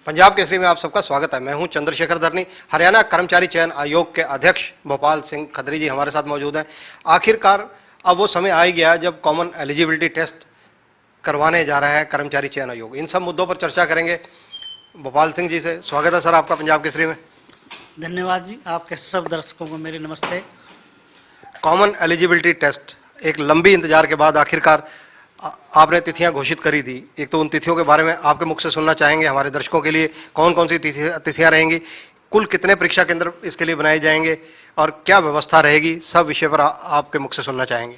पंजाब केसरी में आप सबका स्वागत है। मैं हूं चंद्रशेखर धरनी। हरियाणा कर्मचारी चयन आयोग के अध्यक्ष भोपाल सिंह खत्री जी हमारे साथ मौजूद हैं। आखिरकार अब वो समय आ ही गया जब कॉमन एलिजिबिलिटी टेस्ट करवाने जा रहा है कर्मचारी चयन आयोग। इन सब मुद्दों पर चर्चा करेंगे भोपाल सिंह जी से। स्वागत है सर आपका पंजाब केसरी में। धन्यवाद जी, आपके सब दर्शकों को मेरे नमस्ते। कॉमन एलिजिबिलिटी टेस्ट एक लंबी इंतजार के बाद आखिरकार आपने तिथियां घोषित करी थी। एक तो उन तिथियों के बारे में आपके मुख से सुनना चाहेंगे हमारे दर्शकों के लिए, कौन कौन सी तिथियां रहेंगी, कुल कितने परीक्षा केंद्र इसके लिए बनाए जाएंगे और क्या व्यवस्था रहेगी, सब विषय पर आपके मुख से सुनना चाहेंगे।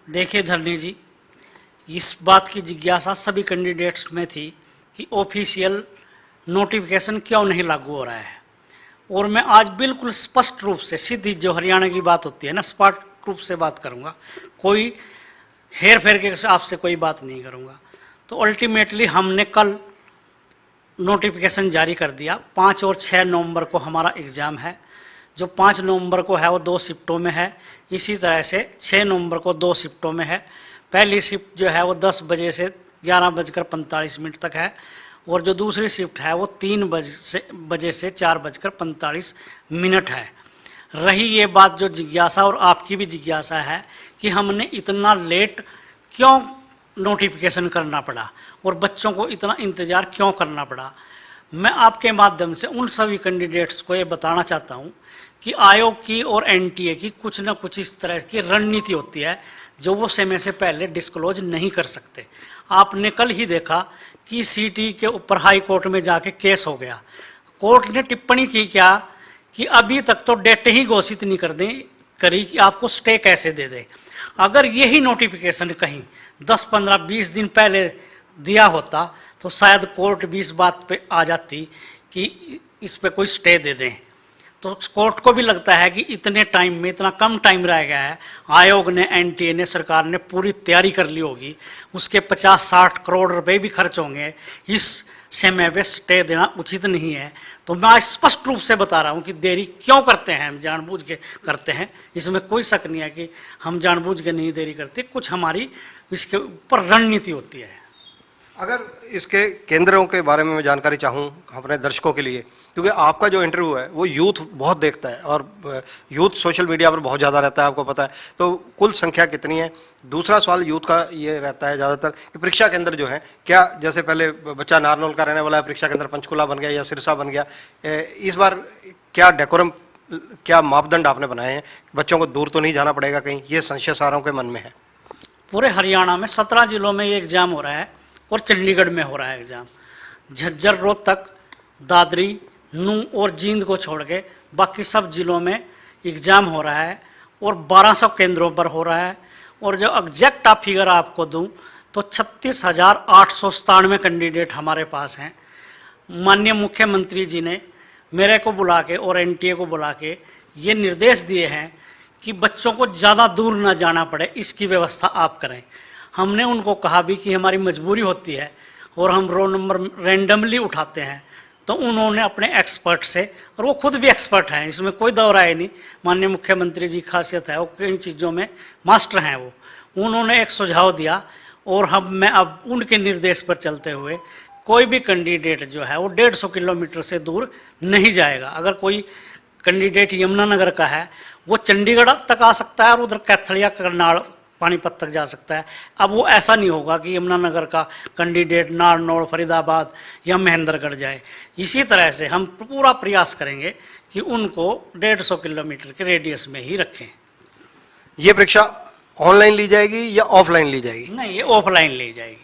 देखिए धरनी जी, इस बात की जिज्ञासा सभी कैंडिडेट्स में थी कि ऑफिशियल नोटिफिकेशन क्यों नहीं लागू हो रहा है, और मैं आज बिल्कुल स्पष्ट रूप से सीधी जो हरियाणा की बात होती है ना, स्पष्ट रूप से बात करूँगा। कोई हेर फेर के आपसे कोई बात नहीं करूँगा। तो अल्टीमेटली हमने कल नोटिफिकेशन जारी कर दिया। 5 और 6 नवंबर को हमारा एग्ज़ाम है। जो 5 नवंबर को है वो 2 शिफ्टों में है। इसी तरह से 6 नवंबर को 2 शिफ्टों में है। पहली शिफ्ट जो है वो 10 बजे से 11:45 तक है, और जो दूसरी शिफ्ट है वो 3 बजे से 4:45 है। रही ये बात जो जिज्ञासा और आपकी भी जिज्ञासा है कि हमने इतना लेट क्यों नोटिफिकेशन करना पड़ा और बच्चों को इतना इंतज़ार क्यों करना पड़ा, मैं आपके माध्यम से उन सभी कैंडिडेट्स को ये बताना चाहता हूँ कि आयोग की और एनटीए की कुछ न कुछ इस तरह की रणनीति होती है जो वो समय से पहले डिस्क्लोज नहीं कर सकते। आपने कल ही देखा कि सीटी के ऊपर हाई कोर्ट में जाके केस हो गया। कोर्ट ने टिप्पणी की क्या कि अभी तक तो डेट ही घोषित नहीं करी कि आपको स्टे कैसे दे दे। अगर यही नोटिफिकेशन कहीं 10, 15, 20 दिन पहले दिया होता तो शायद कोर्ट भी इस बात पे आ जाती कि इस पे कोई स्टे दे दें। तो कोर्ट को भी लगता है कि इतने टाइम में, इतना कम टाइम रह गया है, आयोग ने, एनटीए ने, सरकार ने पूरी तैयारी कर ली होगी, उसके 50-60 करोड़ रुपए भी खर्च होंगे, इस समय पे स्टे देना उचित नहीं है। तो मैं आज स्पष्ट रूप से बता रहा हूँ कि देरी क्यों करते हैं, हम जानबूझ के करते हैं, इसमें कोई शक नहीं है कि हम जानबूझ के नहीं देरी करते, कुछ हमारी इसके ऊपर रणनीति होती है। अगर इसके केंद्रों के बारे में मैं जानकारी चाहूँ अपने दर्शकों के लिए, क्योंकि आपका जो इंटरव्यू है वो यूथ बहुत देखता है और यूथ सोशल मीडिया पर बहुत ज़्यादा रहता है, आपको पता है, तो कुल संख्या कितनी है। दूसरा सवाल यूथ का ये रहता है ज़्यादातर कि परीक्षा केंद्र जो है, क्या जैसे पहले बच्चा नारनौल का रहने वाला है, परीक्षा केंद्र पंचकुला बन गया या सिरसा बन गया, इस बार क्या डेकोरम, क्या मापदंड आपने बनाए हैं, बच्चों को दूर तो नहीं जाना पड़ेगा कहीं, ये संशय सारों के मन में है। पूरे हरियाणा में 17 जिलों में ये एग्ज़ाम हो रहा है और चंडीगढ़ में हो रहा है एग्ज़ाम। झज्जर, रोहतक, दादरी, नूंह और जींद को छोड़ के बाकी सब जिलों में एग्ज़ाम हो रहा है और 1200 केंद्रों पर हो रहा है। और जो एग्जैक्ट आप फिगर आपको दूं तो 36,897 कैंडिडेट हमारे पास हैं। माननीय मुख्यमंत्री जी ने मेरे को बुला के और एनटीए को बुला के ये निर्देश दिए हैं कि बच्चों को ज़्यादा दूर ना जाना पड़े, इसकी व्यवस्था आप करें। हमने उनको कहा भी कि हमारी मजबूरी होती है और हम रोल नंबर रैंडमली उठाते हैं, तो उन्होंने अपने एक्सपर्ट से, और वो खुद भी एक्सपर्ट हैं, इसमें कोई दौर आए नहीं, माननीय मुख्यमंत्री जी खासियत है वो कई चीज़ों में मास्टर हैं, वो उन्होंने एक सुझाव दिया और मैं अब उनके निर्देश पर चलते हुए कोई भी कैंडिडेट जो है वो 150 किलोमीटर से दूर नहीं जाएगा। अगर कोई कैंडिडेट यमुनानगर का है वो चंडीगढ़ तक आ सकता है और उधर कैथल या करनाल, पानीपत तक जा सकता है। अब वो ऐसा नहीं होगा कि यमुनानगर का कैंडिडेट नारनौल, फरीदाबाद या महेंद्रगढ़ जाए। इसी तरह से हम पूरा प्रयास करेंगे कि उनको 150 किलोमीटर के रेडियस में ही रखें। ये परीक्षा ऑनलाइन ली जाएगी या ऑफलाइन ली जाएगी? नहीं, ये ऑफलाइन ली जाएगी।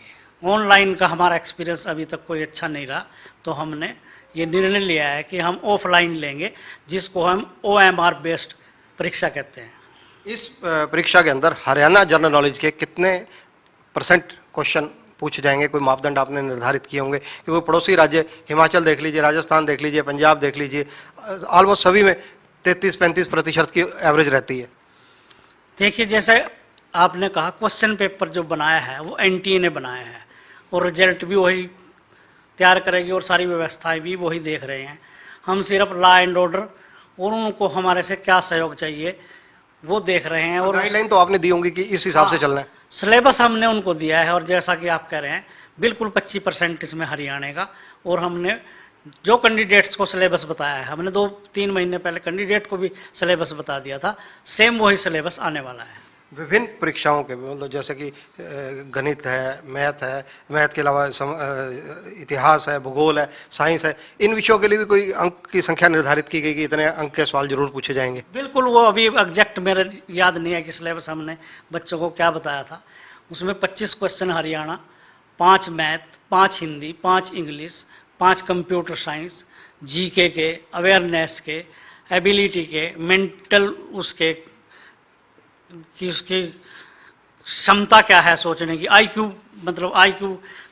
ऑनलाइन का हमारा एक्सपीरियंस अभी तक कोई अच्छा नहीं रहा, तो हमने ये निर्णय लिया है कि हम ऑफलाइन लेंगे, जिसको हम OMR बेस्ड परीक्षा कहते हैं। इस परीक्षा के अंदर हरियाणा जनरल नॉलेज के कितने % क्वेश्चन पूछे जाएंगे, कोई मापदंड आपने निर्धारित किए होंगे? क्योंकि पड़ोसी राज्य हिमाचल देख लीजिए, राजस्थान देख लीजिए, पंजाब देख लीजिए, ऑलमोस्ट सभी में 33-35% की एवरेज रहती है। देखिए, जैसे आपने कहा, क्वेश्चन पेपर जो बनाया है वो एनटीए ने बनाया है और रिजल्ट भी वही तैयार करेगी और सारी व्यवस्थाएं भी वही देख रहे हैं। हम सिर्फ लॉ एंड ऑर्डर और उनको हमारे से क्या सहयोग चाहिए वो देख रहे हैं। और गाइडलाइन तो आपने दी होंगी कि इस हिसाब से चलना है। सिलेबस हमने उनको दिया है और जैसा कि आप कह रहे हैं बिल्कुल 25% इसमें हरियाणा का। और हमने जो कैंडिडेट्स को सिलेबस बताया है, हमने 2-3 महीने पहले कैंडिडेट को भी सिलेबस बता दिया था, सेम वही सिलेबस आने वाला है। विभिन्न परीक्षाओं के मतलब जैसे कि गणित है, मैथ के अलावा इतिहास है, भूगोल है, साइंस है, इन विषयों के लिए भी कोई अंक की संख्या निर्धारित की गई कि इतने अंक के सवाल जरूर पूछे जाएंगे? बिल्कुल, वो अभी एग्जैक्ट मेरे याद नहीं है कि सिलेबस हमने बच्चों को क्या बताया था। उसमें 25 question Haryana, 5 math, 5 Hindi, 5 English, 5 computer science, GK के, अवेयरनेस के, एबिलिटी के, मेंटल उसके कि उसकी क्षमता क्या है सोचने की, आईक्यू मतलब आईक्यू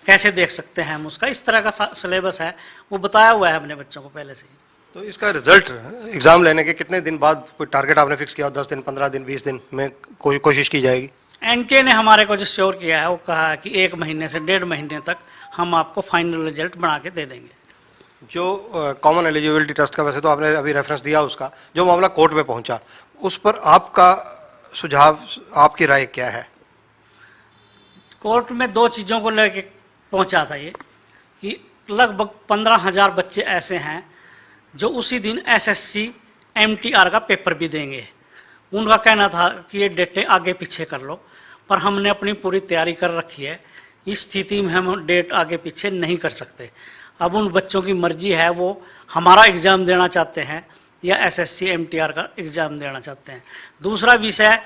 कैसे देख सकते हैं हम उसका, इस तरह का सिलेबस है, वो बताया हुआ है हमने बच्चों को पहले से ही। तो इसका रिजल्ट एग्जाम लेने के कितने दिन बाद, कोई टारगेट आपने फिक्स किया? 10 दिन, 15 दिन, 20 दिन में कोई कोशिश की जाएगी? एनटीए ने हमारे को जो श्योर किया है, वो कहा है कि 1 महीने से 1.5 महीने तक हम आपको फाइनल रिजल्ट बना के दे देंगे। जो कॉमन एलिजिबिलिटी टेस्ट का, वैसे तो आपने अभी रेफरेंस दिया उसका, जो मामला कोर्ट में पहुंचा, उस पर आपका सुझाव, आपकी राय क्या है? कोर्ट में 2 चीज़ों को लेके पहुंचा था ये, कि लगभग 15,000 बच्चे ऐसे हैं जो उसी दिन एसएससी एमटीआर का पेपर भी देंगे। उनका कहना था कि ये डेटें आगे पीछे कर लो, पर हमने अपनी पूरी तैयारी कर रखी है, इस स्थिति में हम डेट आगे पीछे नहीं कर सकते। अब उन बच्चों की मर्जी है, वो हमारा एग्ज़ाम देना चाहते हैं या एसएससी एमटीआर का एग्ज़ाम देना चाहते हैं। दूसरा विषय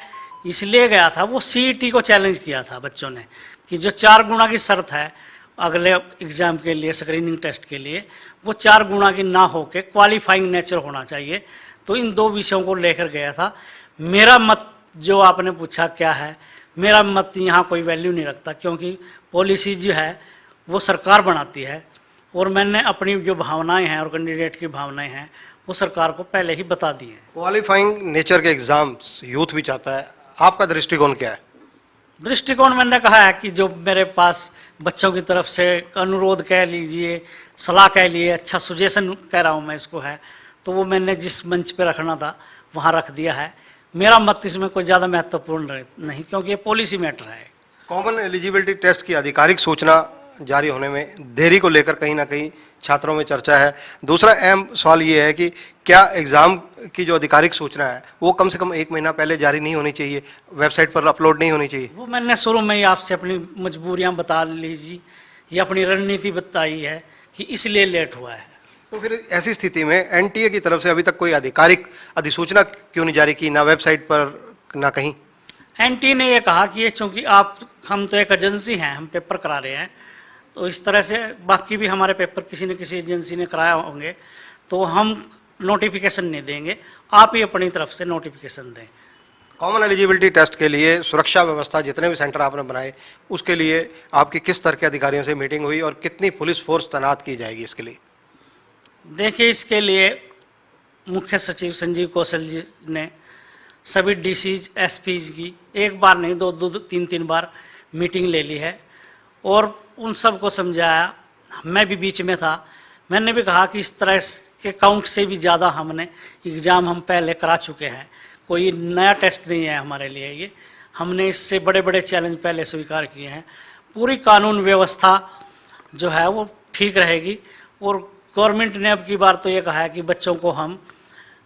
इसलिए गया था, वो सीईटी को चैलेंज किया था बच्चों ने, कि जो 4 गुना की शर्त है अगले एग्ज़ाम के लिए, स्क्रीनिंग टेस्ट के लिए, वो 4 गुना की ना हो के क्वालिफाइंग नेचर होना चाहिए। तो इन 2 विषयों को लेकर गया था। मेरा मत, जो आपने पूछा क्या है, मेरा मत यहाँ कोई वैल्यू नहीं रखता, क्योंकि पॉलिसी जो है वो सरकार बनाती है, और मैंने अपनी जो भावनाएं हैं और कैंडिडेट की भावनाएं हैं वो सरकार को पहले ही बता दी हैं। क्वालिफाइंग नेचर के एग्जाम्स यूथ भी चाहता है, आपका दृष्टिकोण क्या है? दृष्टिकोण मैंने कहा है कि जो मेरे पास बच्चों की तरफ से अनुरोध कह लीजिए, सलाह कह लिए, अच्छा सुजेशन कह रहा हूँ मैं इसको है, तो वो मैंने जिस मंच पे रखना था वहाँ रख दिया है। मेरा मत इसमें कोई ज़्यादा महत्वपूर्ण नहीं, क्योंकि ये पॉलिसी मैटर है। कॉमन एलिजिबिलिटी टेस्ट की आधिकारिक सूचना जारी होने में देरी को लेकर कहीं ना कहीं छात्रों में चर्चा है। दूसरा अहम सवाल ये है कि क्या एग्ज़ाम की जो आधिकारिक सूचना है वो कम से कम 1 महीना पहले जारी नहीं होनी चाहिए, वेबसाइट पर अपलोड नहीं होनी चाहिए? वो मैंने शुरू में ही आपसे अपनी मजबूरियां बता लीजिए, ये अपनी रणनीति बताई है कि इसलिए लेट हुआ है। तो फिर ऐसी स्थिति में एनटीए की तरफ से अभी तक कोई आधिकारिक अधिसूचना क्यों नहीं जारी की, ना वेबसाइट पर ना कहीं? एनटीए ने ये कहा कि ये चूंकि हम तो एक एजेंसी हैं, हम पेपर करा रहे हैं, तो इस तरह से बाकी भी हमारे पेपर किसी न किसी एजेंसी ने कराया होंगे, तो हम नोटिफिकेशन नहीं देंगे, आप ही अपनी तरफ से नोटिफिकेशन दें। कॉमन एलिजिबिलिटी टेस्ट के लिए सुरक्षा व्यवस्था, जितने भी सेंटर आपने बनाए, उसके लिए आपकी किस तरह के अधिकारियों से मीटिंग हुई और कितनी पुलिस फोर्स तैनात की जाएगी इसके लिए? देखिए, इसके लिए मुख्य सचिव संजीव कौशल जी ने सभी डीसीज एसपीज की 1 बार नहीं 2-3 बार मीटिंग ले ली है और उन सब को समझाया। मैं भी बीच में था, मैंने भी कहा कि इस तरह के काउंट से भी ज़्यादा हमने एग्ज़ाम हम पहले करा चुके हैं, कोई नया टेस्ट नहीं है हमारे लिए ये, हमने इससे बड़े बड़े चैलेंज पहले स्वीकार किए हैं। पूरी कानून व्यवस्था जो है वो ठीक रहेगी और गवर्नमेंट ने अब की बार तो ये कहा है कि बच्चों को हम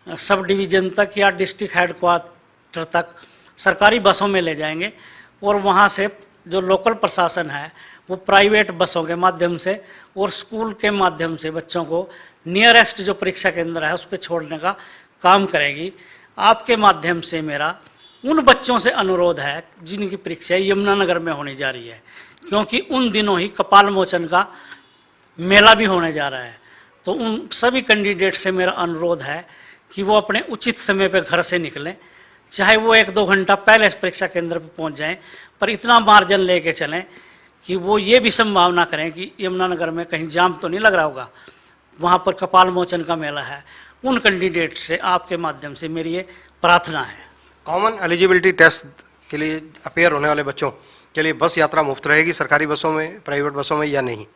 सब डिवीज़न तक या डिस्ट्रिक्ट हेडक्वार्टर तक सरकारी बसों में ले जाएंगे और वहाँ से जो लोकल प्रशासन है वो प्राइवेट बसों के माध्यम से और स्कूल के माध्यम से बच्चों को नियरेस्ट जो परीक्षा केंद्र है उस पर छोड़ने का काम करेगी। आपके माध्यम से मेरा उन बच्चों से अनुरोध है जिनकी परीक्षा यमुनानगर में होने जा रही है, क्योंकि उन दिनों ही कपाल मोचन का मेला भी होने जा रहा है, तो उन सभी कैंडिडेट से मेरा अनुरोध है कि वो अपने उचित समय पर घर से निकलें, चाहे वो 1-2 घंटा पहले परीक्षा केंद्र पर पहुंच जाएं, पर इतना मार्जिन लेके चलें कि वो ये भी संभावना करें कि यमुनानगर में कहीं जाम तो नहीं लग रहा होगा, वहाँ पर कपाल मोचन का मेला है। उन कैंडिडेट से आपके माध्यम से मेरी ये प्रार्थना है। कॉमन एलिजिबिलिटी टेस्ट के लिए अपेयर होने वाले बच्चों के लिए बस यात्रा मुफ्त रहेगी सरकारी बसों में, प्राइवेट बसों में, या नहीं?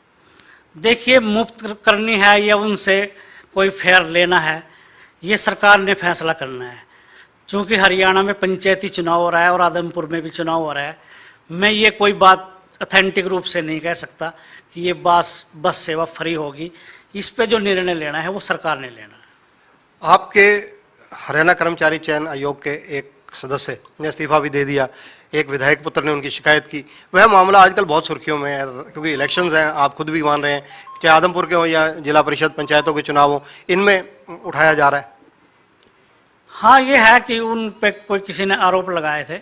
देखिए, मुफ्त करनी है या उनसे कोई फेयर लेना है, ये सरकार ने फैसला करना है। चूँकि हरियाणा में पंचायती चुनाव हो रहा है और आदमपुर में भी चुनाव हो रहा है, मैं ये कोई बात ऑथेंटिक रूप से नहीं कह सकता कि ये बस सेवा फ्री होगी। इस पे जो निर्णय लेना है वो सरकार ने लेना है। आपके हरियाणा कर्मचारी चयन आयोग के एक सदस्य ने इस्तीफा भी दे दिया, एक विधायक पुत्र ने उनकी शिकायत की। वह मामला आजकल बहुत सुर्खियों में है, क्योंकि इलेक्शंस हैं, आप खुद भी मान रहे हैं, चाहे आदमपुर के हो या जिला परिषद पंचायतों के चुनाव हो, इनमें उठाया जा रहा है। हाँ, ये है कि उन पे कोई किसी ने आरोप लगाए थे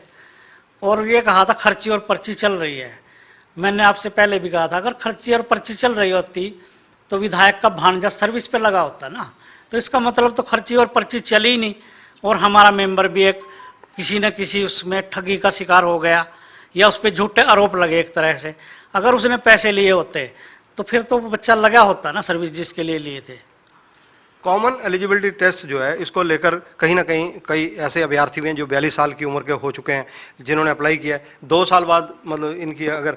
और ये कहा था खर्ची और पर्ची चल रही है। मैंने आपसे पहले भी कहा था अगर खर्ची और पर्ची चल रही होती तो विधायक का भांजा सर्विस पे लगा होता ना। तो इसका मतलब तो खर्ची और पर्ची चली ही नहीं, और हमारा मेंबर भी एक किसी न किसी उसमें ठगी का शिकार हो गया या उस पर झूठे आरोप लगे एक तरह से। अगर उसने पैसे लिए होते तो फिर तो वो बच्चा लगा होता ना सर्विस जिसके लिए लिए थे। कॉमन एलिजिबिलिटी टेस्ट जो है, इसको लेकर कहीं ना कहीं कई ऐसे अभ्यर्थी हैं जो 42 साल की उम्र के हो चुके हैं, जिन्होंने अप्लाई किया है। 2 साल बाद मतलब इनकी अगर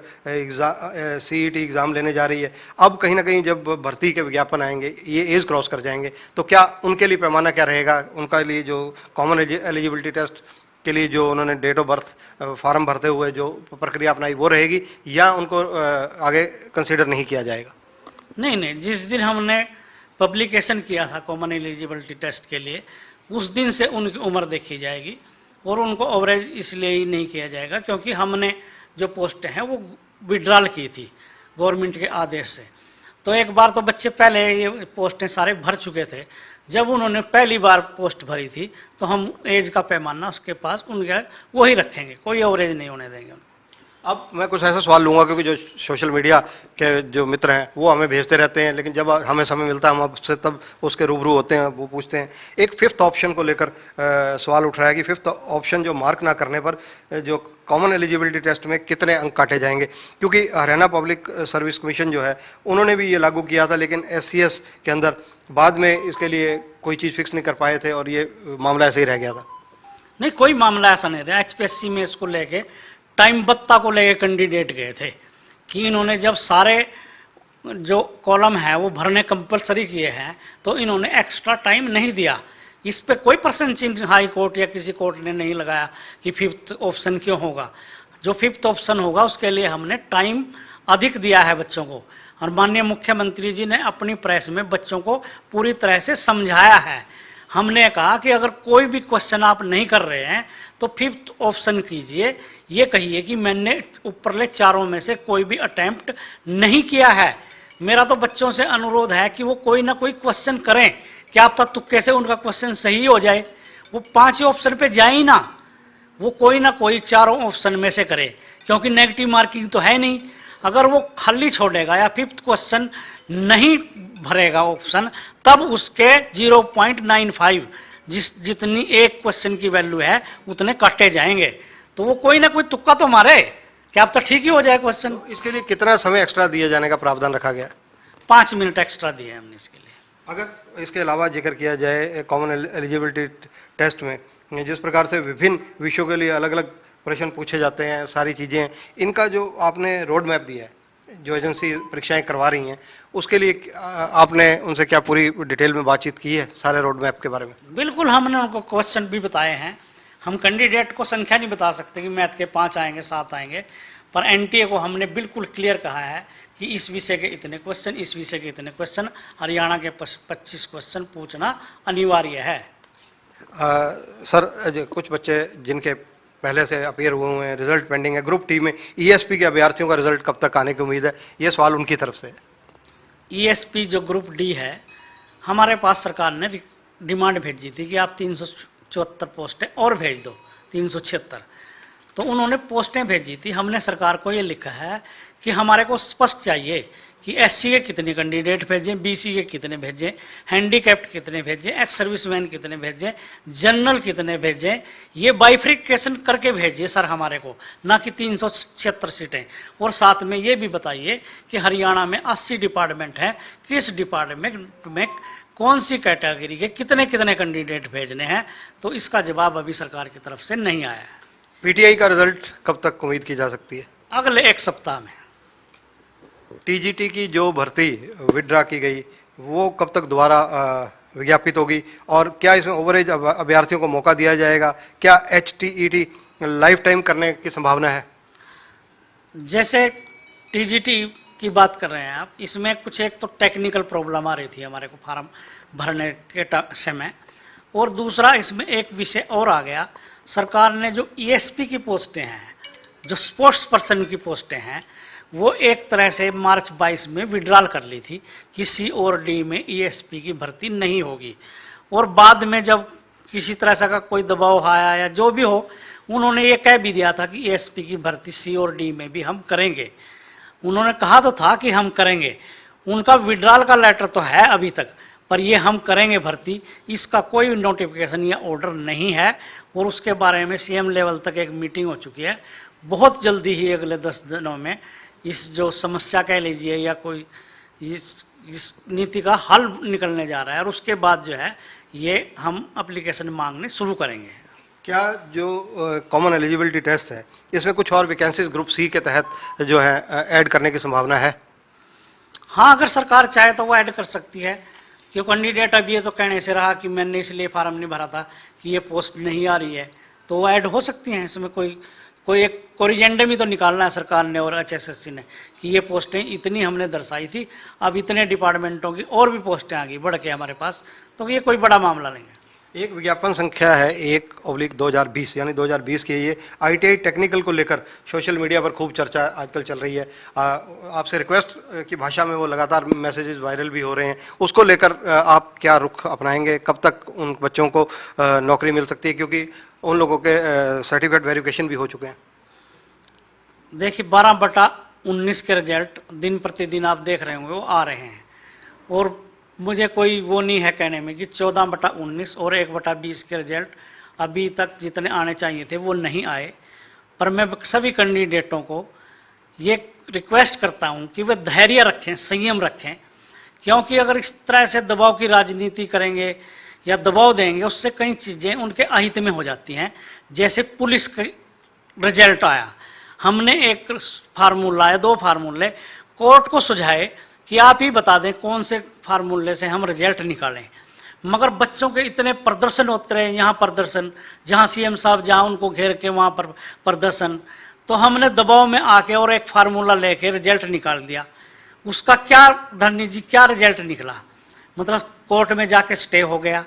सीईटी एग्ज़ाम लेने जा रही है, अब कहीं ना कहीं जब भर्ती के विज्ञापन आएंगे ये एज क्रॉस कर जाएंगे, तो क्या उनके लिए पैमाना क्या रहेगा? उनका लिए जो कॉमन एलिजिबिलिटी टेस्ट के लिए जो उन्होंने डेट ऑफ बर्थ फॉर्म भरते हुए जो प्रक्रिया अपनाई वो रहेगी, या उनको आगे कंसिडर नहीं किया जाएगा? नहीं नहीं, जिस दिन हमने पब्लिकेशन किया था कॉमन एलिजिबिलिटी टेस्ट के लिए, उस दिन से उनकी उम्र देखी जाएगी और उनको ओवरेज इसलिए ही नहीं किया जाएगा क्योंकि हमने जो पोस्टें हैं वो विड्रॉल की थी गवर्नमेंट के आदेश से। तो एक बार तो बच्चे पहले ये पोस्टें सारे भर चुके थे। जब उन्होंने पहली बार पोस्ट भरी थी तो हम एज का पैमाना उसके पास उनका वही रखेंगे, कोई ओवरेज नहीं होने देंगे उनको। अब मैं कुछ ऐसा सवाल लूँगा, क्योंकि जो सोशल मीडिया के जो मित्र हैं वो हमें भेजते रहते हैं, लेकिन जब हमें समय मिलता है हम आपसे तब उसके रूबरू होते हैं, वो पूछते हैं। एक 5th ऑप्शन को लेकर सवाल उठ रहा है कि 5th ऑप्शन जो मार्क ना करने पर जो कॉमन एलिजिबिलिटी टेस्ट में कितने अंक काटे जाएंगे? क्योंकि हरियाणा पब्लिक सर्विस कमीशन जो है उन्होंने भी ये लागू किया था, लेकिन SCS के अंदर बाद में इसके लिए कोई चीज़ फिक्स नहीं कर पाए थे और ये मामला ऐसे ही रह गया था। नहीं, कोई मामला ऐसा नहीं रहा। HPSC में इसको लेके टाइम बत्ता को लेके कैंडिडेट गए थे कि इन्होंने जब सारे जो कॉलम है वो भरने कंपलसरी किए हैं तो इन्होंने एक्स्ट्रा टाइम नहीं दिया। इस पे कोई प्रश्न चिन्ह हाई कोर्ट या किसी कोर्ट ने नहीं लगाया कि 5th ऑप्शन क्यों होगा। जो 5th ऑप्शन होगा उसके लिए हमने टाइम अधिक दिया है बच्चों को, और माननीय मुख्यमंत्री जी ने अपनी प्रेस में बच्चों को पूरी तरह से समझाया है। हमने कहा कि अगर कोई भी क्वेश्चन आप नहीं कर रहे हैं तो 5th ऑप्शन कीजिए, ये कहिए कि मैंने ऊपरले चारों में से कोई भी अटेम्प्ट नहीं किया है। मेरा तो बच्चों से अनुरोध है कि वो कोई ना कोई क्वेश्चन करें, क्या अब तक तुक्के से उनका क्वेश्चन सही हो जाए। वो 5 ऑप्शन पे जाए ही ना, वो कोई ना कोई चारों ऑप्शन में से करे, क्योंकि नेगेटिव मार्किंग तो है नहीं। अगर वो खाली छोड़ेगा या 5th क्वेश्चन नहीं भरेगा ऑप्शन, तब उसके 0.95 जितनी एक क्वेश्चन की वैल्यू है उतने काटे जाएंगे। तो वो कोई ना कोई तुक्का तो मारे, क्या अब तक ठीक ही हो जाए क्वेश्चन। तो इसके लिए कितना समय एक्स्ट्रा दिए जाने का प्रावधान रखा गया? 5 मिनट एक्स्ट्रा दिए हमने इसके लिए। अगर इसके अलावा जिक्र किया जाए कॉमन एलिजिबिलिटी टेस्ट में जिस प्रकार से विभिन्न विषयों के लिए अलग अलग प्रश्न पूछे जाते हैं, सारी चीज़ें, इनका जो आपने रोड मैप दिया है, जो एजेंसी परीक्षाएं करवा रही हैं, उसके लिए आपने उनसे क्या पूरी डिटेल में बातचीत की है सारे रोड मैप के बारे में? बिल्कुल, हमने उनको क्वेश्चन भी बताए हैं। हम कैंडिडेट को संख्या नहीं बता सकते कि मैथ के 5 आएंगे 7 आएंगे, पर NTA को हमने बिल्कुल क्लियर कहा है कि इस विषय के इतने क्वेश्चन, इस विषय के इतने क्वेश्चन, हरियाणा के 25 क्वेश्चन पूछना अनिवार्य है। सर, कुछ बच्चे जिनके पहले से अपीयर हुए हैं, रिजल्ट पेंडिंग है, ग्रुप टी में ESP के अभ्यर्थियों का रिजल्ट कब तक आने की उम्मीद है? ये सवाल उनकी तरफ से। ESP जो ग्रुप D है, हमारे पास सरकार ने डिमांड भेजी थी कि आप 374 पोस्टें और भेज दो, 376। तो उन्होंने पोस्टें भेजी थी। हमने सरकार को ये लिखा है कि हमारे को स्पष्ट चाहिए कि SC के कितने कैंडिडेट भेजें, BC के कितने भेजें, हैंडीकैप्ड कितने भेजें, एक्स सर्विसमैन कितने भेजें, जनरल कितने भेजें। ये बाइफ्रिकेशन करके भेजिए सर हमारे को, ना कि 376 सीटें। और साथ में ये भी बताइए कि हरियाणा में 80 डिपार्टमेंट हैं, किस डिपार्टमेंट में कौन सी कैटेगरी के कितने कितने कैंडिडेट भेजने हैं। तो इसका जवाब अभी सरकार की तरफ से नहीं आया है। PTI का रिजल्ट कब तक उम्मीद की जा सकती है? अगले 1 सप्ताह में। TGT की जो भर्ती विड्रा की गई वो कब तक दोबारा विज्ञापित होगी, और क्या इसमें ओवरेज अभ्यर्थियों को मौका दिया जाएगा? क्या HTET लाइफ टाइम करने की संभावना है? जैसे टीजीटी की बात कर रहे हैं आप, इसमें कुछ एक तो टेक्निकल प्रॉब्लम आ रही थी हमारे को फार्म भरने के समय, और दूसरा इसमें एक विषय और आ गया। सरकार ने जो ईएसपी की पोस्टें हैं, जो स्पोर्ट्स पर्सन की पोस्टें हैं, वो एक तरह से मार्च 22 में विड्रॉल कर ली थी कि सी और डी में ईएसपी की भर्ती नहीं होगी। और बाद में जब किसी तरह से का कोई दबाव आया या जो भी हो, उन्होंने ये कह भी दिया था कि ईएसपी की भर्ती सी और डी में भी हम करेंगे। उन्होंने कहा तो था कि हम करेंगे, उनका विड्रॉल का लेटर तो है अभी तक, पर ये हम करेंगे भर्ती, इसका कोई नोटिफिकेशन या ऑर्डर नहीं है। और उसके बारे में सीएम लेवल तक एक मीटिंग हो चुकी है। बहुत जल्दी ही अगले 10 दिनों में इस जो समस्या कह लीजिए या कोई इस नीति का हल निकलने जा रहा है, और उसके बाद जो है ये हम एप्लीकेशन मांगने शुरू करेंगे। क्या जो कॉमन एलिजिबिलिटी टेस्ट है, इसमें कुछ और वैकेंसीज ग्रुप सी के तहत जो है ऐड करने की संभावना है? हाँ, अगर सरकार चाहे तो वो ऐड कर सकती है, क्योंकि कैंडिडेट अब ये तो कहने से रहा कि मैंने इसलिए फार्म नहीं भरा था कि ये पोस्ट नहीं आ रही है, तो वो ऐड हो सकती हैं। इसमें कोई एक कोरिजेंडम ही तो निकालना है सरकार ने और एचएसएससी ने कि ये पोस्टें इतनी हमने दर्शाई थी, अब इतने डिपार्टमेंटों की और भी पोस्टें आ गई बढ़ के हमारे पास, तो ये कोई बड़ा मामला नहीं है। एक विज्ञापन संख्या है 1/2020, यानी 2020 की ये आईटीआई टेक्निकल को लेकर सोशल मीडिया पर खूब चर्चा आजकल चल रही है। आपसे रिक्वेस्ट की भाषा में वो लगातार मैसेजेस वायरल भी हो रहे हैं, उसको लेकर आप क्या रुख अपनाएंगे? कब तक उन बच्चों को नौकरी मिल सकती है, क्योंकि उन लोगों के सर्टिफिकेट वेरिफिकेशन भी हो चुके हैं? देखिए, 12/19 के रिजल्ट दिन प्रतिदिन आप देख रहे होंगे वो आ रहे हैं, और मुझे कोई वो नहीं है कहने में कि 14/19 और 1/20 के रिजल्ट अभी तक जितने आने चाहिए थे वो नहीं आए। पर मैं सभी कैंडिडेटों को ये रिक्वेस्ट करता हूँ कि वे धैर्य रखें, संयम रखें, क्योंकि अगर इस तरह से दबाव की राजनीति करेंगे या दबाव देंगे, उससे कई चीज़ें उनके अहित में हो जाती हैं। जैसे पुलिस का रिजल्ट आया, हमने एक फार्मूला या 2 फार्मूले कोर्ट को सुझाए कि आप ही बता दें कौन से फार्मूले से हम रिजल्ट निकालें, मगर बच्चों के इतने प्रदर्शन होते रहे, यहाँ प्रदर्शन, जहाँ सीएम साहब जहाँ उनको घेर के वहाँ पर प्रदर्शन, तो हमने दबाव में आके और एक फार्मूला लेके रिजल्ट निकाल दिया। उसका क्या धरनी जी, क्या रिजल्ट निकला? मतलब कोर्ट में जाके स्टे हो गया।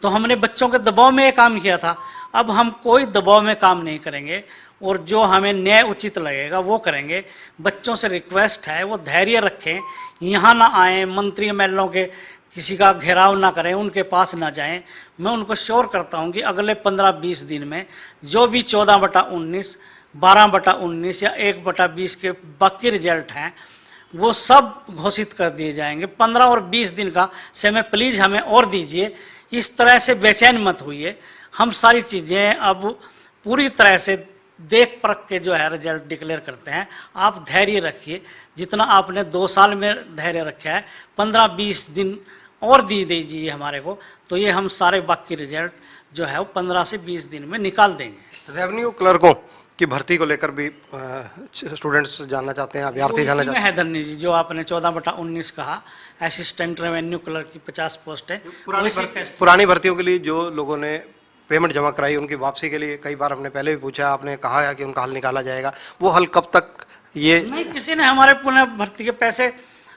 तो हमने बच्चों के दबाव में ये काम किया था, अब हम कोई दबाव में काम नहीं करेंगे और जो हमें न्याय उचित लगेगा वो करेंगे। बच्चों से रिक्वेस्ट है वो धैर्य रखें, यहाँ ना आएँ, मंत्री एमएलओ के किसी का घेराव ना करें, उनके पास ना जाएं। मैं उनको श्योर करता हूँ कि अगले 15-20 दिन में जो भी 14/19, 12/19 या 1/20 के बाकी रिजल्ट हैं वो सब घोषित कर दिए जाएंगे। 15 और 20 दिन का समय प्लीज़ हमें और दीजिए। इस तरह से बेचैन मत होइए, हम सारी चीज़ें अब पूरी तरह से देख परख के जो है रिजल्ट डिक्लेयर करते हैं। आप धैर्य रखिए, जितना आपने 2 साल में धैर्य रखा है, 15-20 दिन और दी दीजिए हमारे को, तो ये हम सारे बाकी रिजल्ट जो है वो 15 से 20 दिन में निकाल देंगे। रेवेन्यू क्लर्कों की भर्ती को लेकर भी स्टूडेंट्स जानना चाहते हैं, अभ्यर्थी जानना चाहते हैं। है धन्य जी, जो आपने 14/19 कहा, असिस्टेंट रेवेन्यू क्लर्क की 50 पोस्ट है। पुरानी भर्तियों के लिए जो लोगों ने पेमेंट जमा कराई, उनकी वापसी के लिए कई बार हमने पहले भी पूछा, आपने कहा है कि उनका हल निकाला जाएगा। वो हल कब तक? ये नहीं, किसी ने हमारे पुनः भर्ती के पैसे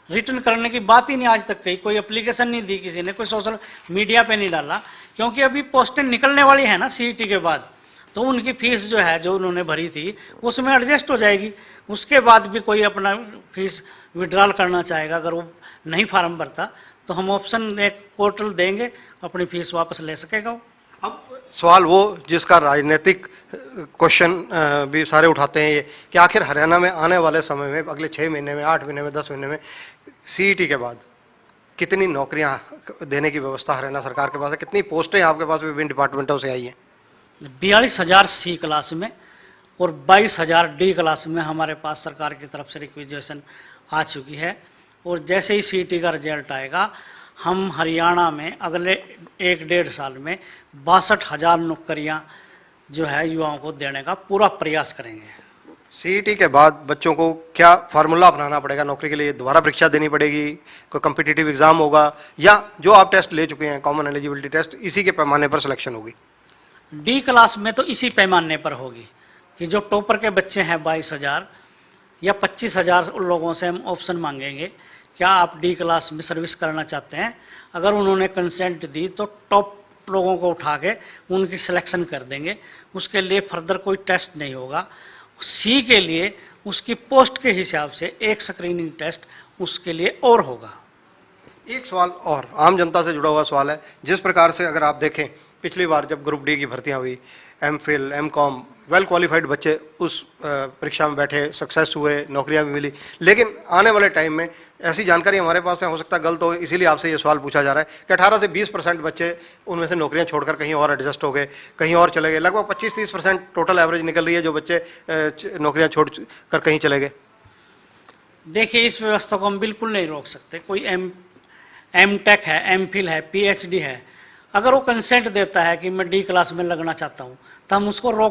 रिटर्न करने की बात ही नहीं आज तक कही, कोई एप्लीकेशन नहीं दी किसी ने, कोई सोशल मीडिया पे नहीं डाला, क्योंकि अभी पोस्टें निकलने वाली है ना सीईटी के बाद, तो उनकी फीस जो है जो उन्होंने भरी थी उसमें एडजस्ट हो जाएगी। उसके बाद भी कोई अपना फीस विड्रॉल करना चाहेगा, अगर वो नहीं फार्म भरता तो हम ऑप्शन एक पोर्टल देंगे, अपनी फीस वापस ले सकेगा वो। अब सवाल वो जिसका राजनीतिक क्वेश्चन भी सारे उठाते हैं, ये कि आखिर हरियाणा में आने वाले समय में अगले 6 महीने में, 8 महीने में, 10 महीने में सीईटी के बाद कितनी नौकरियां देने की व्यवस्था हरियाणा सरकार के पास है? कितनी पोस्टें आपके पास विभिन्न डिपार्टमेंटों से आई हैं? 42,000 सी क्लास में और 22,000 डी क्लास में हमारे पास सरकार की तरफ से रिक्वेजिशन आ चुकी है। और जैसे ही सीईटी का रिजल्ट आएगा, हम हरियाणा में अगले 1-1.5 साल में 62,000 नौकरियां जो है युवाओं को देने का पूरा प्रयास करेंगे। सीईटी के बाद बच्चों को क्या फार्मूला अपनाना पड़ेगा नौकरी के लिए? दोबारा परीक्षा देनी पड़ेगी? कोई कम्पिटिटिव एग्जाम होगा, या जो आप टेस्ट ले चुके हैं कॉमन एलिजिबिलिटी टेस्ट, इसी के पैमाने पर सिलेक्शन होगी? डी क्लास में तो इसी पैमाने पर होगी कि जो टॉपर के बच्चे हैं 22,000, या 25,000 लोगों से हम ऑप्शन मांगेंगे, क्या आप डी क्लास में सर्विस करना चाहते हैं। अगर उन्होंने कंसेंट दी तो टॉप लोगों को उठा के उनकी सिलेक्शन कर देंगे। उसके लिए फर्दर कोई टेस्ट नहीं होगा। सी के लिए उसकी पोस्ट के हिसाब से एक स्क्रीनिंग टेस्ट उसके लिए और होगा। एक सवाल और आम जनता से जुड़ा हुआ सवाल है। जिस प्रकार से अगर आप देखें पिछली बार जब ग्रुप डी की भर्तियां हुई, एमफिल, एमकॉम, वेल क्वालिफाइड बच्चे उस परीक्षा में बैठे, सक्सेस हुए, नौकरियां भी मिली। लेकिन आने वाले टाइम में ऐसी जानकारी हमारे पास है, हो सकता है गलत हो, इसीलिए आपसे ये सवाल पूछा जा रहा है कि 18 से 20% बच्चे उनमें से नौकरियां छोड़कर कहीं और एडजस्ट हो गए, कहीं और चले गए। लगभग 25-30% टोटल एवरेज निकल रही है जो बच्चे नौकरियां छोड़ कर कहीं चले गए। देखिए, इस व्यवस्था को हम बिल्कुल नहीं रोक सकते। कोई एम टेक है, एम फिल है, PhD है, अगर वो कंसेंट देता है कि मैं डी क्लास में लगना चाहता हूँ तो हम उसको रोक